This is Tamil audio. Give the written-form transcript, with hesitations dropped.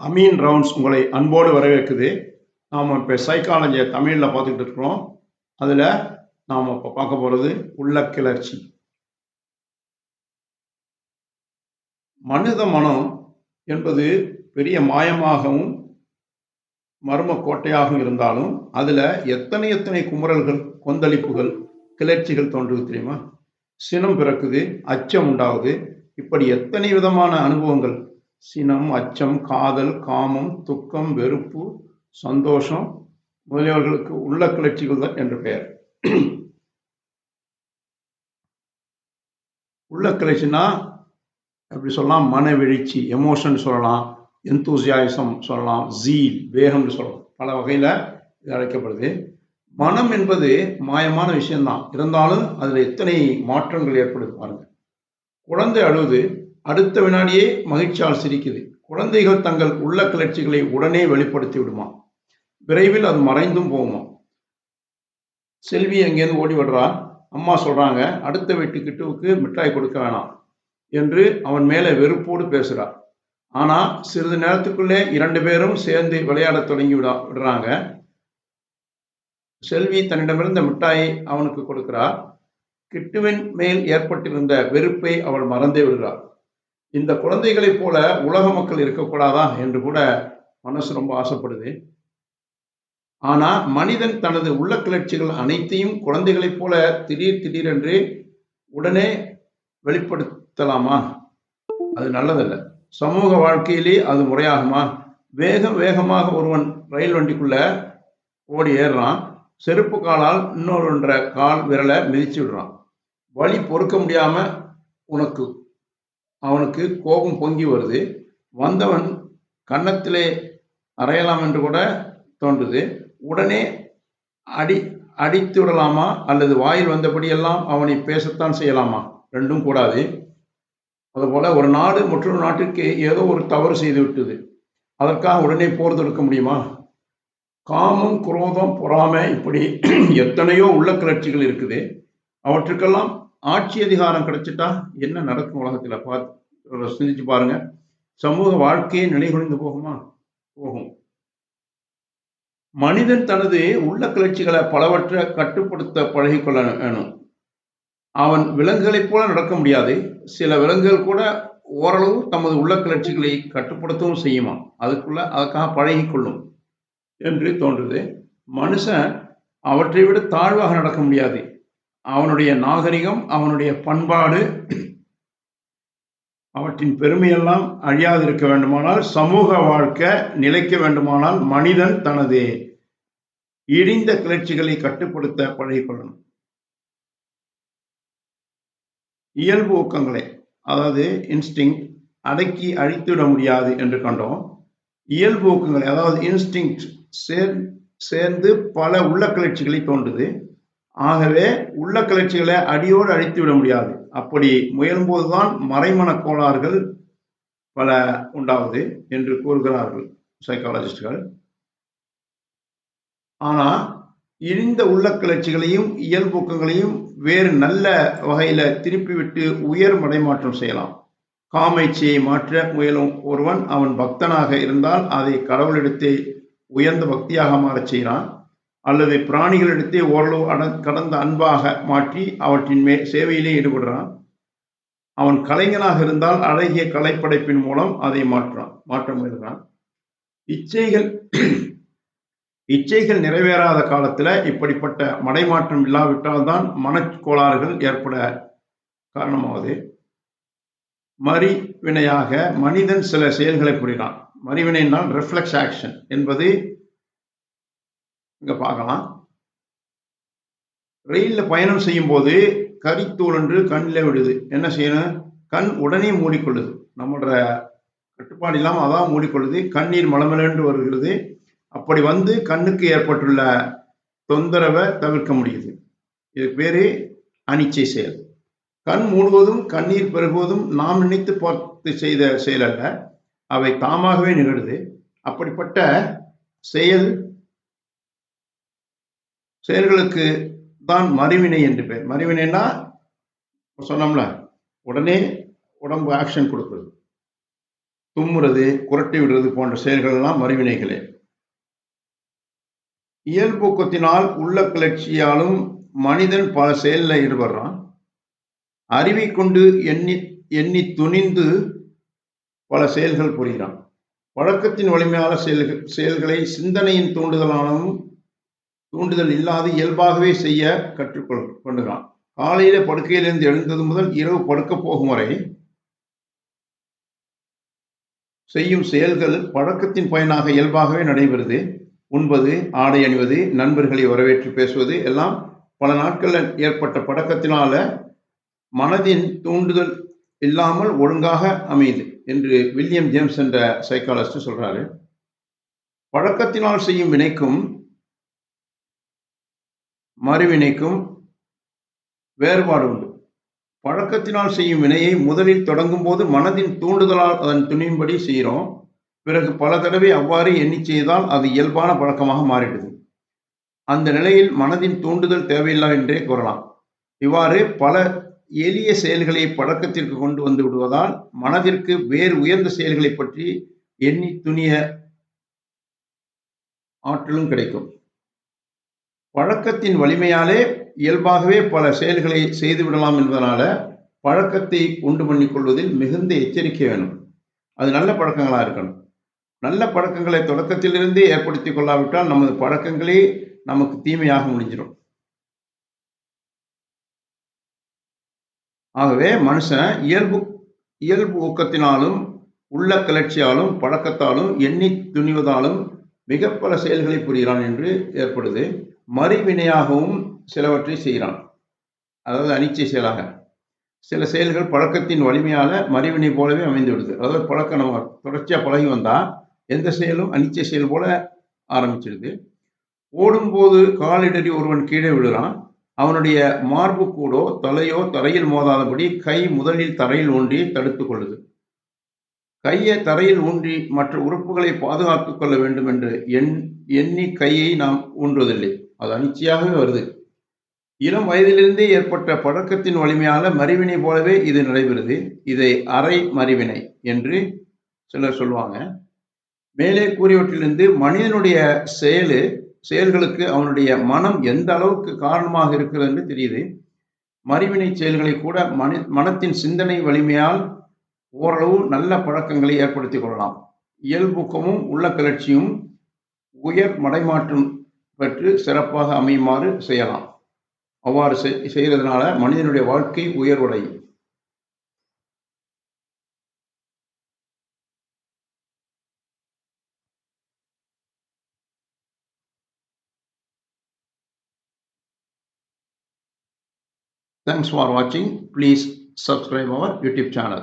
அமீன் ரவுண்ட்ஸ் உங்களை அன்போடு வரவேற்குது. நாம் இப்போ சைக்காலஜியை தமிழில் பார்த்துக்கிட்டு இருக்கிறோம். அதில் நாம் இப்போ பார்க்க போகிறது உள்ள கிளர்ச்சி. மனித மனம் என்பது பெரிய மாயமாகவும் மர்ம கோட்டையாகவும் இருந்தாலும் அதில் எத்தனை குமுறல்கள், கொந்தளிப்புகள், கிளர்ச்சிகள் தோன்றுது தெரியுமா? சினம் பிறக்குது, அச்சம் உண்டாகுது. இப்படி எத்தனை விதமான அனுபவங்கள், சினம், அச்சம், காதல், காமம், துக்கம், வெறுப்பு, சந்தோஷம் முதலியவர்களுக்கு உள்ள கிளர்ச்சிகள் தான் என்று பெயர். உள்ள கிளர்ச்சினா எப்படி சொல்லலாம்? மனவெழுச்சி, எமோஷன் சொல்லலாம், எந்தூசியாசம் சொல்லலாம், ஜீல், வேகம்னு சொல்லலாம். பல வகையில் இது அழைக்கப்படுது. மனம் என்பது மாயமான விஷயம்தான். இருந்தாலும் அதில் எத்தனை மாற்றங்கள் ஏற்படுது பாருங்க. குழந்தை அழுது அடுத்த வினாடியே மகிழ்ச்சியால் சிரிக்குது. குழந்தைகள் தங்கள் உள்ள கிளர்ச்சிகளை உடனே வெளிப்படுத்தி விடுமா. விரைவில் அது மறைந்தும் போகுமா. செல்வி எங்கேருந்து ஓடி விடுறா. அம்மா சொல்றாங்க, அடுத்த வீட்டு கிட்டுவுக்கு மிட்டாய் கொடுக்க வேணாம் என்று அவன் மேலே வெறுப்போடு பேசுறார். ஆனா சிறிது நேரத்துக்குள்ளே 2 பேரும் சேர்ந்து விளையாட தொடங்கி விடுறாங்க. செல்வி தன்னிடமிருந்த மிட்டாயை அவனுக்கு கொடுக்கிறார். கிட்டுவின் மேல் ஏற்பட்டிருந்த வெறுப்பை அவள் மறந்தே விடுகிறார். இந்த குழந்தைகளைப் போல உலக மக்கள் இருக்கக்கூடாதா என்று கூட மனசு ரொம்ப ஆசைப்படுது. ஆனா மனிதன் தனது உள்ள கிளர்ச்சிகள் அனைத்தையும் குழந்தைகளைப் போல திடீரென்று உடனே வெளிப்படுத்தலாமா? அது நல்லதல்ல. சமூக வாழ்க்கையிலே அது முறையாகுமா? வேகமாக ஒருவன் ரயில் வண்டிக்குள்ள ஓடி ஏறுறான். செருப்பு காலால் இன்னொரு கால் விரலை மிதிச்சு விடுறான். வலி பொறுக்க முடியாம அவனுக்கு கோபம் பொங்கி வருது. வந்தவன் கன்னத்திலே அறையலாம் என்று கூட தோன்றுது. உடனே அடித்து விடலாமா அல்லது வாயில் வந்தபடியெல்லாம் அவனை பேசத்தான் செய்யலாமா? ரெண்டும் கூடாது. அதுபோல ஒரு நாடு மற்றொரு நாட்டிற்கு ஏதோ ஒரு தவறு செய்து விட்டது. அதற்காக உடனே போர் தொடுக்க முடியுமா? காமம், குரோதம், பொறாமை, இப்படி எத்தனையோ உள்ள கிளர்ச்சிகள் இருக்குது. அவற்றுக்கெல்லாம் ஆட்சி அதிகாரம் கிடைச்சிட்டா என்ன நடக்கும் உலகத்தில்? பார்த்து சிந்திச்சு பாருங்க. சமூக வாழ்க்கையை நிலைகுலைந்து போகுமா? போகும். மனிதன் தனது உள்ள கிளர்ச்சிகளை பலவற்றை கட்டுப்படுத்த பழகிக்கொள்ள வேணும். அவன் விலங்குகளைப் போல நடக்க முடியாது. சில விலங்குகள் கூட ஓரளவு தமது உள்ள கிளர்ச்சிகளை கட்டுப்படுத்தவும் செய்யுமா. அதுக்காக பழகிக்கொள்ளும் என்று தோன்றுது. மனுஷன் அவற்றை விட தாழ்வாக நடக்க முடியாது. அவனுடைய நாகரிகம், அவனுடைய பண்பாடு, அவற்றின் பெருமையெல்லாம் அழியாதிருக்க வேண்டுமானால், சமூக வாழ்க்கை நிலைக்க வேண்டுமானால் மனிதன் தனது இழிந்த கிளர்ச்சிகளை கட்டுப்படுத்த பழகிக்கொள்ளணும். இயல்பு ஊக்கங்களை, அதாவது இன்ஸ்டிங், அடக்கி அழித்துவிட முடியாது என்று கண்டோம். இயல்பு ஊக்கங்களை, அதாவது இன்ஸ்டிங் சேர்ந்து பல உள்ள கிளர்ச்சிகளை தோன்றுது. ஆகவே உள்ள கிளர்ச்சிகளை அடியோடு அழித்து விட முடியாது. அப்படி முயலும்போதுதான் மறைமன கோளாறுகள் பல உண்டாகுது என்று கூறுகிறார்கள் சைக்காலஜிஸ்டுகள். ஆனா இழிந்த உள்ள கிளர்ச்சிகளையும் இயல்பூக்கங்களையும் வேறு நல்ல வகையில திருப்பிவிட்டு உயர் மடைமாற்றம் செய்யலாம். காமைச்சியை மாற்ற முயலும் ஒருவன் அவன் பக்தனாக இருந்தால் அதை கடவுளிடத்தே உயர்ந்த பக்தியாக மாறச் செய்கிறான். அல்லது பிராணிகளிடத்தே ஓரளவு கடந்த அன்பாக மாற்றி அவற்றின் சேவையிலே ஈடுபடுறான். அவன் கலைஞனாக இருந்தால் அழகிய கலைப்படைப்பின் மூலம் அதை மாற்ற முயல்கிறான். இச்சைகள் நிறைவேறாத காலத்துல இப்படிப்பட்ட மடைமாற்றம் இல்லாவிட்டால் தான் மனக்கோளாறுகள் ஏற்பட காரணமாகுது. மறிவினையாக மனிதன் சில செயல்களை புரிகிறான். மறிவினைனால் ரிஃப்ளெக்ஸ் ஆக்ஷன் என்பது இங்க பார்க்கலாம். ரயில்ல பயணம் செய்யும் போது கரித்தூள் என்று கண்ணில் விடுது. என்ன செய்யணும்? கண் உடனே மூடிக்கொள்ளுது. நம்மளோட கட்டுப்பாடு இல்லாமல் அதான் மூடிக்கொள்ளுது. கண்ணீர் மலமலென்று வருகிறது. அப்படி வந்து கண்ணுக்கு ஏற்பட்டுள்ள தொந்தரவை தவிர்க்க முடியுது. இது பேரு அனிச்சை செயல். கண் மூடுவதும் கண்ணீர் பெருகுவதும் நாம் நினைத்து பார்த்து செய்த செயல் அல்ல, அவை தாமாகவே நிகழுது. அப்படிப்பட்ட செயல்களுக்கு தான் மறிவினை என்று பேர். மறிவினைனா சொன்னோம்ல, உடனே உடம்பு ஆக்ஷன் கொடுக்குறது. தும்முறது, குரட்டை விடுறது போன்ற செயல்கள் எல்லாம் மறுவினைகளே. இயல்பூக்கத்தினால் உள்ள கிளர்ச்சியாலும் மனிதன் பல செயல்ல ஈடுபடுறான். அறிவை கொண்டு எண்ணி துணிந்து பல செயல்கள் புரிகிறான். பழக்கத்தின் வலிமையான செயல்களை சிந்தனையின் தூண்டுதல் இல்லாது இயல்பாகவே செய்ய கற்றுக்கொண்டுகிறான். காலையில படுக்கையிலிருந்து எழுந்தது முதல் இரவு படுக்க போகும் வரை செய்யும் செயல்கள் பழக்கத்தின் பயனாக இயல்பாகவே நடைபெறுது. உண்பது, ஆடை அணிவது, நண்பர்களை வரவேற்று பேசுவது எல்லாம் பல நாட்களில் ஏற்பட்ட பழக்கத்தினால மனதின் தூண்டுதல் இல்லாமல் ஒழுங்காக அமையுது என்று வில்லியம் ஜேம்ஸ் என்ற சைக்காலஜிஸ்ட் சொல்றாரு. பழக்கத்தினால் செய்யும் வினைக்கும் மறுவினைக்கும் வேறுபாடு உண்டு. பழக்கத்தினால் செய்யும் வினையை முதலில் தொடங்கும் போது மனதின் தூண்டுதலால் அதன் துணியும்படி செய்கிறோம். பிறகு பல தடவை அவ்வாறு எண்ணி செய்தால் அது இயல்பான பழக்கமாக மாறிடுது. அந்த நிலையில் மனதின் தூண்டுதல் தேவையில்லை என்றே கூறலாம். இவ்வாறு பல எளிய செயல்களை பழக்கத்திற்கு கொண்டு வந்து விடுவதால் மனதிற்கு வேறு உயர்ந்த செயல்களை பற்றி எண்ணி துணிய ஆற்றலும் கிடைக்கும். பழக்கத்தின் வலிமையாலே இயல்பாகவே பல செயல்களை செய்துவிடலாம் என்பதனால பழக்கத்தை உண்டு பண்ணிக் கொள்வதில் மிகுந்த எச்சரிக்கை வேணும். அது நல்ல பழக்கங்களா இருக்கணும். நல்ல பழக்கங்களை தொடக்கத்திலிருந்தே ஏற்படுத்திக் கொள்ளாவிட்டால் நமது பழக்கங்களே நமக்கு தீமையாக முடிஞ்சிடும். ஆகவே மனுஷன் இயல்பு ஊக்கத்தினாலும் உள்ள கிளர்ச்சியாலும் பழக்கத்தாலும் எண்ணி துணிவதாலும் மிக பல செயல்களை புரிகிறான் என்று ஏற்படுது. மறுவினையாகவும் சிலவற்றை செய்கிறான். அதாவது அனிச்சை செயலாக சில செயல்கள் பழக்கத்தின் வலிமையால மறுவினை போலவே அமைந்து விடுது. அதாவது பழக்கம் நம்ம தொடர்ச்சியா பழகி வந்தா எந்த செயலும் அனிச்சை செயல் போல ஆரம்பிச்சிடுது. ஓடும்போது காலிடறி ஒருவன் கீழே விழுறான். அவனுடைய மார்பு கூடோ தலையோ தரையில் மோதாதபடி கை முதலில் தரையில் ஊன்றி தடுத்துக் கொள்ளுது. கையை தரையில் ஊன்றி மற்ற உறுப்புகளை பாதுகாத்துக் கொள்ள வேண்டும் என்று எண்ணி கையை நாம் ஊன்றுவதில்லை. அது அனிச்சையாகவே வருது. இளம் வயதிலிருந்தே ஏற்பட்ட பழக்கத்தின் வலிமையால மறுவினை போலவே இது நடைபெறுது. இதை அரை மறுவினை என்று சிலர் சொல்லுவாங்க. மேலே கூறியவற்றிலிருந்து மனிதனுடைய செயல்களுக்கு அவனுடைய மனம் எந்த அளவுக்கு காரணமாக இருக்கிறது என்று தெரியுது. மறுவினை செயல்களை கூட மனத்தின் சிந்தனை வலிமையால் ஓரளவு நல்ல பழக்கங்களை ஏற்படுத்திக் கொள்ளலாம். இயல்பூக்கமும் உள்ள கிளர்ச்சியும் உயர் மடைமாற்றம் பெற்று சிறப்பாக அமையுமாறு செய்யலாம். அவ்வாறு செய்கிறதுனால மனிதனுடைய வாழ்க்கை உயர்வடையும். Thanks for watching. Please subscribe our YouTube channel.